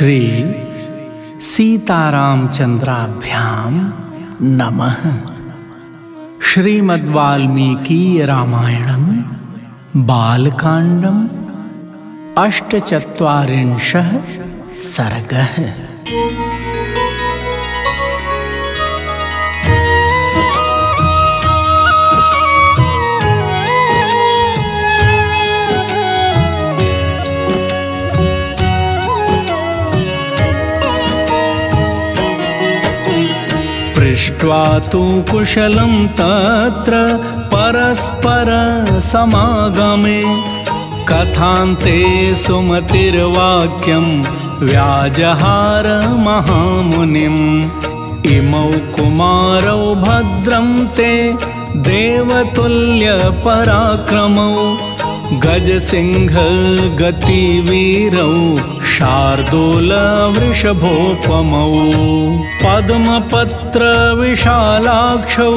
श्री सीतारामचंद्राभ्याम नमः। श्रीमद्वाल्मीकि रामायणं बालकांडं अष्टचत्वारिंशः सर्गः। पृष्ट्वा तु कुशलं तत्र परस्पर समागमे कथान्ते सुमतिर्वाक्यं व्याजहार महामुनिम्। इमौ कुमारौ भद्रं ते देवतुल्य पराक्रमौ गजसिंह गतिवीरौ शार्दूल वृषभोपमौ पद्मपत्र विशालाक्षौ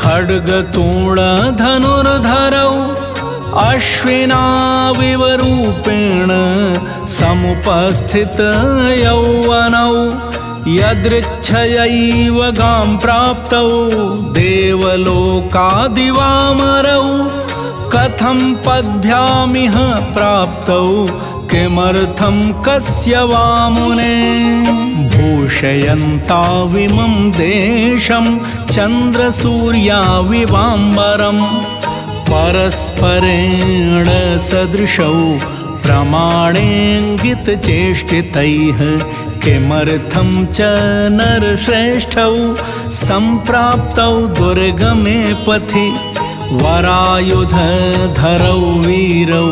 खड्गतूणधनुर्धरौ अश्विनाविवरूपेण समुपस्थित यौवनौ यदृच्छयैव गां प्राप्तौ देवलोकादिवामरौ कथं पद्भ्यामिह प्राप्तौ किमर्थं कस्य वामुने भूषयन्ताविमं देशं चन्द्रसूर्याविवाम्बरं परस्परेण सदृशौ प्रमाणेऽङ्गितचेष्टितैः किमर्थं च नरश्रेष्ठौ सम्प्राप्तौ दुर्गमे पथि वरायुधधरौ वीरौ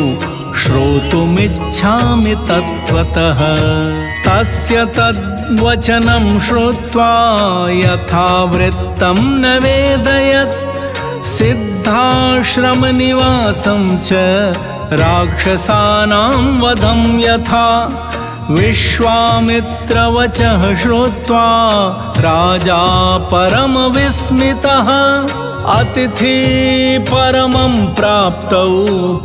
श्रोतुमिच्छामि तत्त्वतः। तस्य तद्वचनं श्रुत्वा यथावृत्तं निवेदयत् सिद्धाश्रमनिवासं च राक्षसानां वधं यथा। विश्वामित्रवचः श्रुत्वा राजा परमविस्मितः अतिथि परमं प्राप्तौ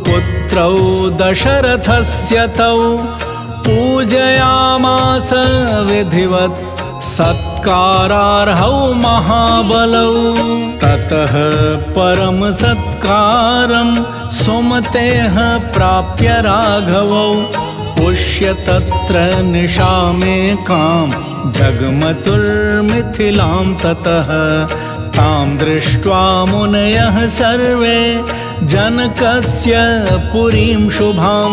पुत्रौ दशरथस्य तौ पूजयामास विधिवत् सत्कारार्हौ महाबलौ। ततः परम सत्कारं सुमतेः प्राप्य राघवौ पुष्य तत्र निशामेकां जगमतुर्मिथिलां ततः। तां दृष्ट्वा मुनयः सर्वे जनकस्य पुरीं शुभां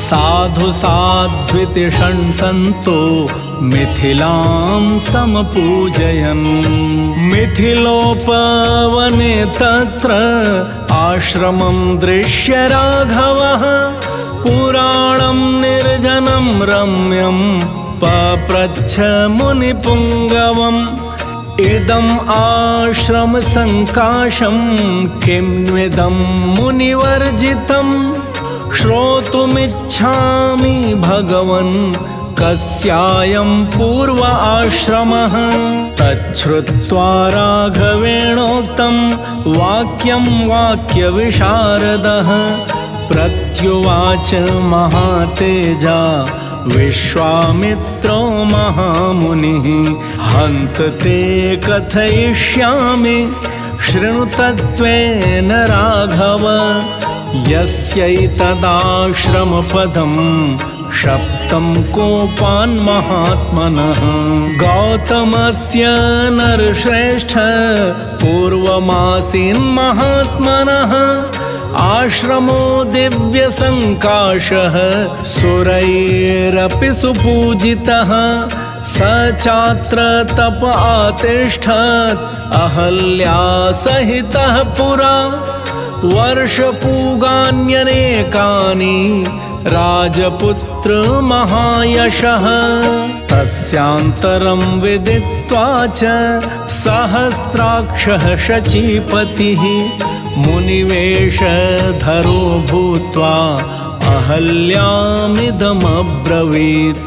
साधु साध्विति षण्सन्तो मिथिलां समपूजयन्। मिथिलोपवने तत्र आश्रमं दृश्य राघवः पुराणं निर्जनं रम्यं पप्रच्छ मुनिपुङ्गवम्। इदम् आश्रम संकाशं किम्विदं मुनिवर्जितं श्रोतुमिच्छामि भगवन् कस्यायं पूर्व आश्रमः। तच्छ्रुत्वा राघवेणोक्तं वाक्यं वाक्यविशारदः प्रत्युवाच महातेजा विश्वामित्रो महामुनिः हन्त ते कथयिष्यामि शृणु तत्त्वेन राघव। यस्यैतदाश्रमपदं शप्तं कोपान् महात्मनः गौतमस्य नरश्रेष्ठ पूर्वमासीन् महात्मनः आश्रमो दिव्यसङ्काशः सुरैरपि सुपूजितः। स चात्र तप आतिष्ठत् अहल्या सहितः पुरा वर्षपूगान्यनेकानि राजपुत्र महायशः। तस्यान्तरं विदित्वा च सहस्राक्षः शचीपतिः मुनिवेशधरो भूत्वा अहल्यामिदमब्रवीत्।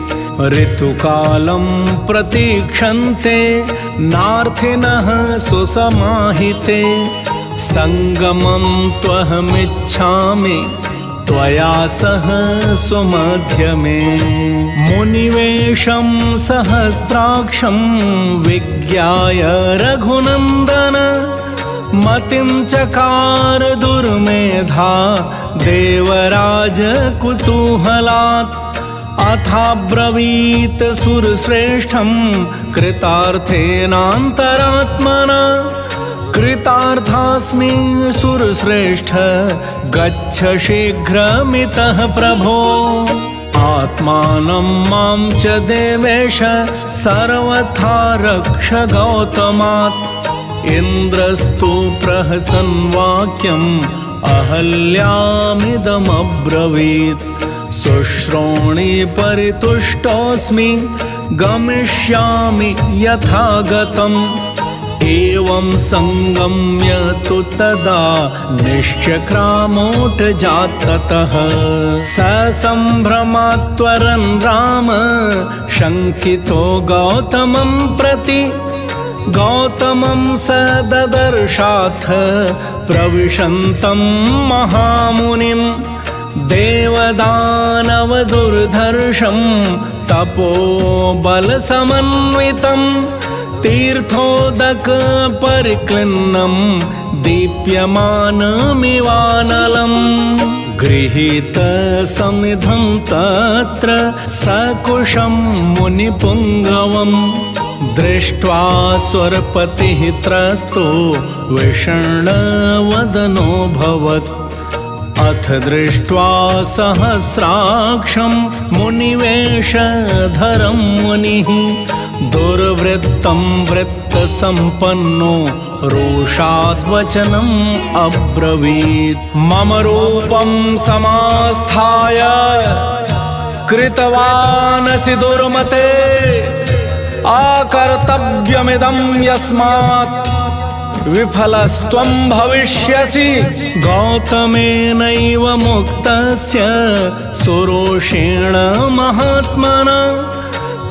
ऋतुकालं प्रतीक्षन्ते नार्थिनः सुसमाहिते संगमं त्वहमिच्छामि त्वया सह सुमध्यमे। मुनिवेशं सहस्राक्षं विज्ञाय रघुनन्दन मतिं चकार दुर्मेधा देवराज कुतूहलात्। अथाब्रवीत् सुरश्रेष्ठं कृतार्थेनान्तरात्मना कृतार्थास्मि सुरश्रेष्ठ गच्छ शीघ्रमितः प्रभो। आत्मानं मां च देवेश सर्वथा रक्ष गौतमात्। इन्द्रस्तु प्रहसन् वाक्यम् अहल्यामिदमब्रवीत्। शुश्रोणि परितुष्टोऽस्मि गमिष्यामि यथा गतम्। एवं संगम्य तु तदा निश्चक्रामोटजाततः। ससम्भ्रमात्वरन् राम शङ्कितो गौतमं प्रति। गौतमं स ददर्शाथ प्रविशन्तं महामुनिं। देवदानवदुर्धर्षं तपोबलसमन्वितं तीर्थोदक परिक्लिन्नं दीप्यमानमिवानलम्। गृहीतसमिधं तत्र सकुशं मुनिपुङ्गवम्। दृष्ट्वा स्वरपतिः त्रस्तो विषण्णवदनोऽभवत्। अथ दृष्ट्वा सहस्राक्षं मुनिवेशधरं मुनिः। दुर्वृत्तं वृत्तसम्पन्नो रोषाद्वचनम् अब्रवीत्। मम रूपं समास्थाय कृतवानसि दुर्मते। आकर्तव्यमिदं यस्मात् विफलस्त्वं भविष्यसि। गौतमेनैव मुक्तस्य सुरोषेण महात्मना।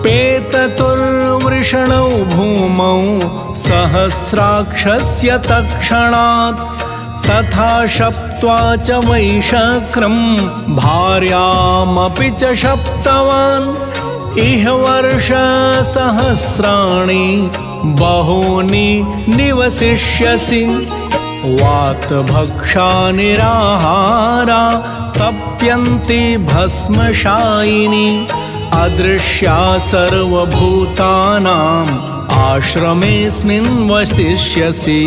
पेततुर्वृषणौ भूमौ सहस्राक्षस्य तत्क्षणात्। तथा शप्त्वा च वैशक्रं भार्यामपि च शप्तवान्। इह वर्षसहस्राणि बहूनि निवसिष्यसि। वातभक्षा निराहारा तप्यन्ति भस्मशायिनी। अदृश्या सर्वभूतानाम् आश्रमेऽस्मिन् वसिष्यसि।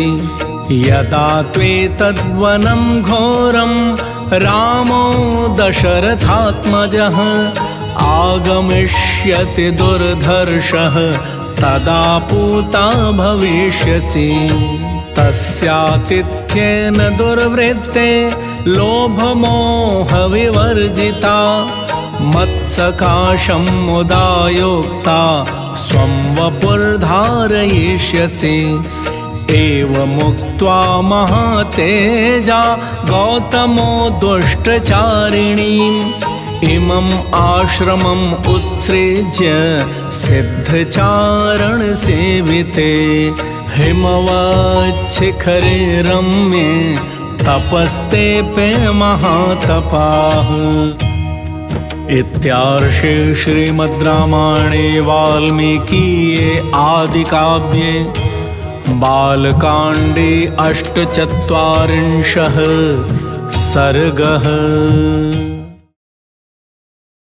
यदा त्वेतद्वनं घोरं रामो दशरथात्मजः आगमिष्यति दुर्धर्षः तदा पूता भविष्यसि। तस्यातिथ्येन दुर्वृत्ते लोभमोहविवर्जिता। मत्सकाशं मुदायोक्ता स्वं वपुर्धारयिष्यसि। एवमुक्त्वा महातेजा गौतमो दुष्टचारिणीम्। इमम् आश्रमम् उत्सृज्य सिद्धचारणसेविते। हिमवच्छिखरे रम्ये तपस्तेऽपि महातपाः। इत्यार्षे श्रीमद् रामायणे वाल्मीकीये आदिकाव्ये बालकाण्डे 48 सर्गः।